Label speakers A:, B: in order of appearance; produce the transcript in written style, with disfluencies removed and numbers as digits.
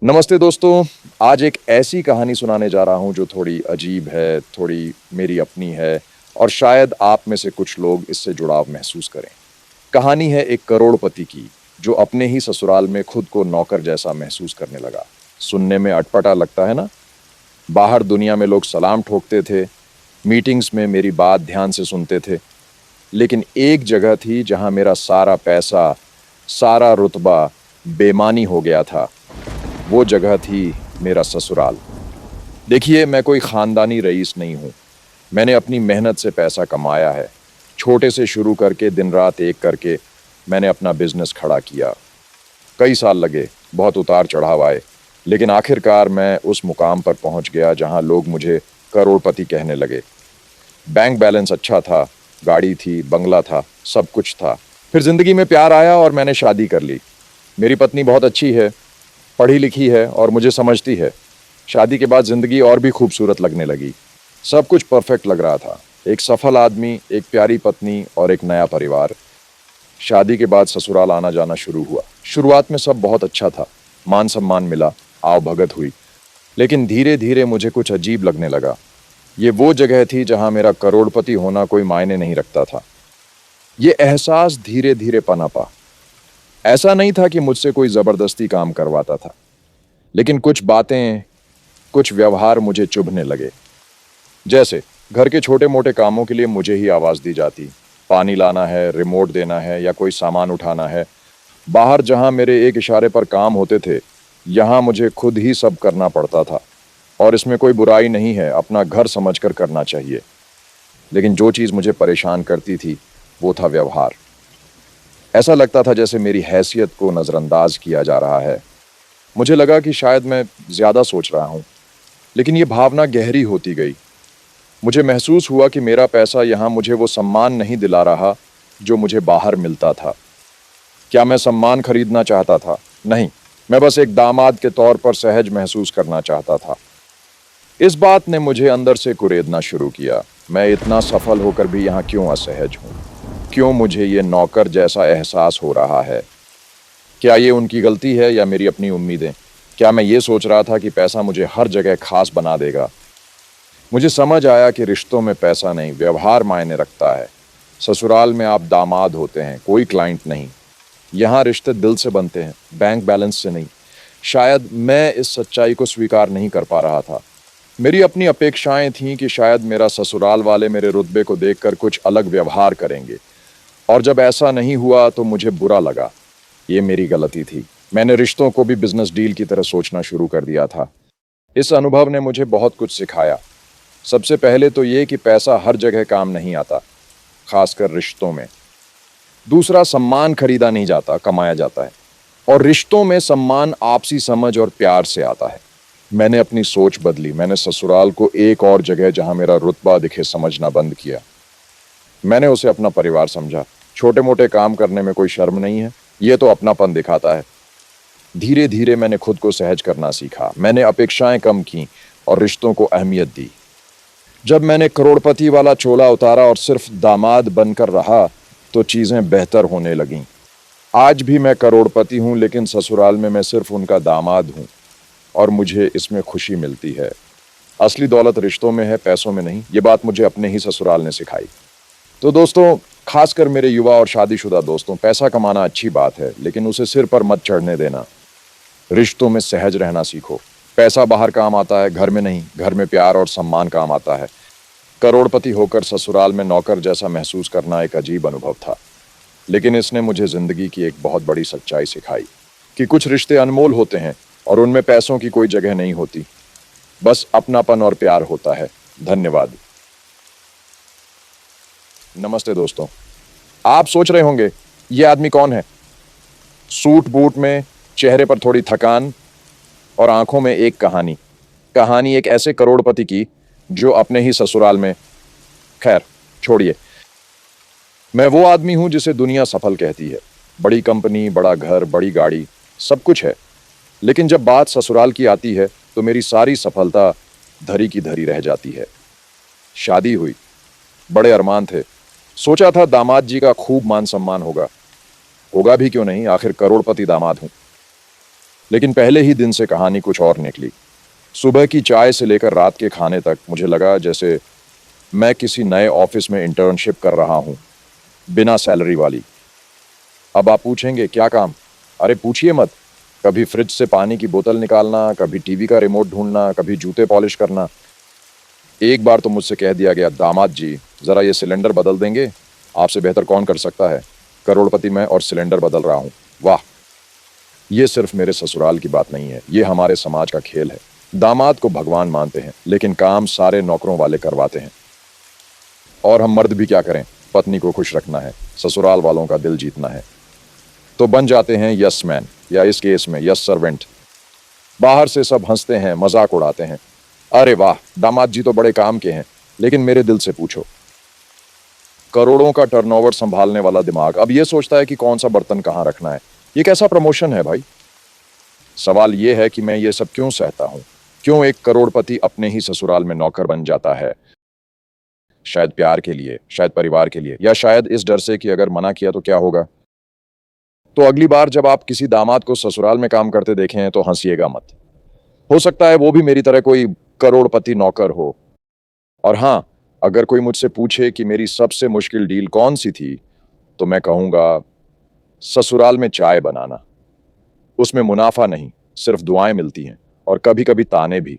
A: नमस्ते दोस्तों। आज एक ऐसी कहानी सुनाने जा रहा हूँ जो थोड़ी अजीब है, थोड़ी मेरी अपनी है और शायद आप में से कुछ लोग इससे जुड़ाव महसूस करें। कहानी है एक करोड़पति की जो अपने ही ससुराल में खुद को नौकर जैसा महसूस करने लगा। सुनने में अटपटा लगता है ना? बाहर दुनिया में लोग सलाम ठोकते थे, मीटिंग्स में मेरी बात ध्यान से सुनते थे, लेकिन एक जगह थी जहां मेरा सारा पैसा, सारा रुतबा बेमानी हो गया था। वो जगह थी मेरा ससुराल। देखिए, मैं कोई खानदानी रईस नहीं हूँ। मैंने अपनी मेहनत से पैसा कमाया है। छोटे से शुरू करके दिन रात एक करके मैंने अपना बिजनेस खड़ा किया। कई साल लगे, बहुत उतार चढ़ाव आए, लेकिन आखिरकार मैं उस मुकाम पर पहुंच गया जहां लोग मुझे करोड़पति कहने लगे। बैंक बैलेंस अच्छा था, गाड़ी थी, बंगला था, सब कुछ था। फिर जिंदगी में प्यार आया और मैंने शादी कर ली। मेरी पत्नी बहुत अच्छी है, पढ़ी लिखी है और मुझे समझती है। शादी के बाद जिंदगी और भी खूबसूरत लगने लगी। सब कुछ परफेक्ट लग रहा था। एक सफल आदमी, एक प्यारी पत्नी और एक नया परिवार। शादी के बाद ससुराल आना जाना शुरू हुआ। शुरुआत में सब बहुत अच्छा था, मान सम्मान मिला, आव भगत हुई। लेकिन धीरे धीरे मुझे कुछ अजीब लगने लगा। ये वो जगह थी जहां मेरा करोड़पति होना कोई मायने नहीं रखता था। ये एहसास धीरे धीरे पनपा। ऐसा नहीं था कि मुझसे कोई जबरदस्ती काम करवाता था, लेकिन कुछ बातें, कुछ व्यवहार मुझे चुभने लगे। जैसे घर के छोटे मोटे कामों के लिए मुझे ही आवाज दी जाती। पानी लाना है, रिमोट देना है या कोई सामान उठाना है। बाहर जहां मेरे एक इशारे पर काम होते थे, यहां मुझे खुद ही सब करना पड़ता था। और इसमें कोई बुराई नहीं है, अपना घर समझकर करना चाहिए। लेकिन जो चीज मुझे परेशान करती थी वो था व्यवहार। ऐसा लगता था जैसे मेरी हैसियत को नजरअंदाज किया जा रहा है। मुझे लगा कि शायद मैं ज्यादा सोच रहा हूं, लेकिन ये भावना गहरी होती गई। मुझे महसूस हुआ कि मेरा पैसा यहाँ मुझे वो सम्मान नहीं दिला रहा जो मुझे बाहर मिलता था। क्या मैं सम्मान खरीदना चाहता था? नहीं, मैं बस एक दामाद के तौर पर सहज महसूस करना चाहता था। इस बात ने मुझे अंदर से कुरेदना शुरू किया। मैं इतना सफल होकर भी यहाँ क्यों असहज हूँ? क्यों मुझे ये नौकर जैसा एहसास हो रहा है? क्या ये उनकी गलती है या मेरी अपनी उम्मीदें? क्या मैं ये सोच रहा था कि पैसा मुझे हर जगह खास बना देगा? मुझे समझ आया कि रिश्तों में पैसा नहीं, व्यवहार मायने रखता है। ससुराल में आप दामाद होते हैं, कोई क्लाइंट नहीं। यहाँ रिश्ते दिल से बनते हैं, बैंक बैलेंस से नहीं। शायद मैं इस सच्चाई को स्वीकार नहीं कर पा रहा था। मेरी अपनी अपेक्षाएं थीं कि शायद मेरा ससुराल वाले मेरे रुतबे को देखकर कुछ अलग व्यवहार करेंगे। और जब ऐसा नहीं हुआ तो मुझे बुरा लगा। ये मेरी गलती थी। मैंने रिश्तों को भी बिजनेस डील की तरह सोचना शुरू कर दिया था। इस अनुभव ने मुझे बहुत कुछ सिखाया। सबसे पहले तो ये कि पैसा हर जगह काम नहीं आता, खासकर रिश्तों में। दूसरा, सम्मान खरीदा नहीं जाता, कमाया जाता है। और रिश्तों में सम्मान आपसी समझ और प्यार से आता है। मैंने अपनी सोच बदली। मैंने ससुराल को एक और जगह जहां मेरा रुतबा दिखे समझना बंद किया। मैंने उसे अपना परिवार समझा। छोटे मोटे काम करने में कोई शर्म नहीं है, ये तो अपनापन दिखाता है। धीरे धीरे मैंने खुद को सहज करना सीखा। मैंने अपेक्षाएं कम की और रिश्तों को अहमियत दी। जब मैंने करोड़पति वाला चोला उतारा और सिर्फ दामाद बनकर रहा तो चीजें बेहतर होने लगीं। आज भी मैं करोड़पति हूं, लेकिन ससुराल में मैं सिर्फ उनका दामाद हूं और मुझे इसमें खुशी मिलती है। असली दौलत रिश्तों में है, पैसों में नहीं। ये बात मुझे अपने ही ससुराल ने सिखाई। तो दोस्तों, खासकर मेरे युवा और शादीशुदा दोस्तों, पैसा कमाना अच्छी बात है, लेकिन उसे सिर पर मत चढ़ने देना। रिश्तों में सहज रहना सीखो। पैसा बाहर काम आता है, घर में नहीं। घर में प्यार और सम्मान काम आता है। करोड़पति होकर ससुराल में नौकर जैसा महसूस करना एक अजीब अनुभव था, लेकिन इसने मुझे जिंदगी की एक बहुत बड़ी सच्चाई सिखाई कि कुछ रिश्ते अनमोल होते हैं और उनमें पैसों की कोई जगह नहीं होती, बस अपनापन और प्यार होता है। धन्यवाद। नमस्ते दोस्तों। आप सोच रहे होंगे ये आदमी कौन है? सूट बूट में, चेहरे पर थोड़ी थकान और आंखों में एक कहानी। कहानी एक ऐसे करोड़पति की जो अपने ही ससुराल में। खैर, छोड़िए। मैं वो आदमी हूं जिसे दुनिया सफल कहती है। बड़ी कंपनी, बड़ा घर, बड़ी गाड़ी, सब कुछ है। लेकिन जब बात ससुराल की आती है तो मेरी सारी सफलता धरी की धरी रह जाती है। शादी हुई, बड़े अरमान थे। सोचा था दामाद जी का खूब मान सम्मान होगा। होगा भी क्यों नहीं, आखिर करोड़पति दामाद हूं। लेकिन पहले ही दिन से कहानी कुछ और निकली। सुबह की चाय से लेकर रात के खाने तक मुझे लगा जैसे मैं किसी नए ऑफिस में इंटर्नशिप कर रहा हूं, बिना सैलरी वाली। अब आप पूछेंगे क्या काम? अरे पूछिए मत। कभी फ्रिज से पानी की बोतल निकालना, कभी टीवी का रिमोट ढूंढना, कभी जूते पॉलिश करना। एक बार तो मुझसे कह दिया गया, दामाद जी जरा ये सिलेंडर बदल देंगे, आपसे बेहतर कौन कर सकता है, करोड़पति मैं और सिलेंडर बदल रहा हूं। वाह! ये सिर्फ मेरे ससुराल की बात नहीं है, ये हमारे समाज का खेल है। दामाद को भगवान मानते हैं, लेकिन काम सारे नौकरों वाले करवाते हैं। और हम मर्द भी क्या करें, पत्नी को खुश रखना है, ससुराल वालों का दिल जीतना है, तो बन जाते हैं यस मैन, या इस केस में यस सर्वेंट। बाहर से सब हंसते हैं, मजाक उड़ाते हैं। अरे वाह, दामाद जी तो बड़े काम के हैं। लेकिन मेरे दिल से पूछो, करोड़ों का टर्नओवर संभालने वाला दिमाग अब ये सोचता है कि कौन सा बर्तन कहाँ रखना है। ये कैसा प्रमोशन है भाई? सवाल ये है कि मैं ये सब क्यों सहता हूं? क्यों एक करोड़पति अपने ही ससुराल में नौकर बन जाता है? शायद प्यार के लिए, शायद परिवार के लिए, या शायद इस डर से कि अगर मना किया तो क्या होगा। तो अगली बार जब आप किसी दामाद को ससुराल में काम करते देखें तो हंसिएगा मत। हो सकता है वो भी मेरी तरह कोई करोड़पति नौकर हो। और हाँ, अगर कोई मुझसे पूछे कि मेरी सबसे मुश्किल डील कौन सी थी, तो मैं कहूंगा ससुराल में चाय बनाना। उसमें मुनाफा नहीं, सिर्फ दुआएं मिलती हैं, और कभी कभी ताने भी।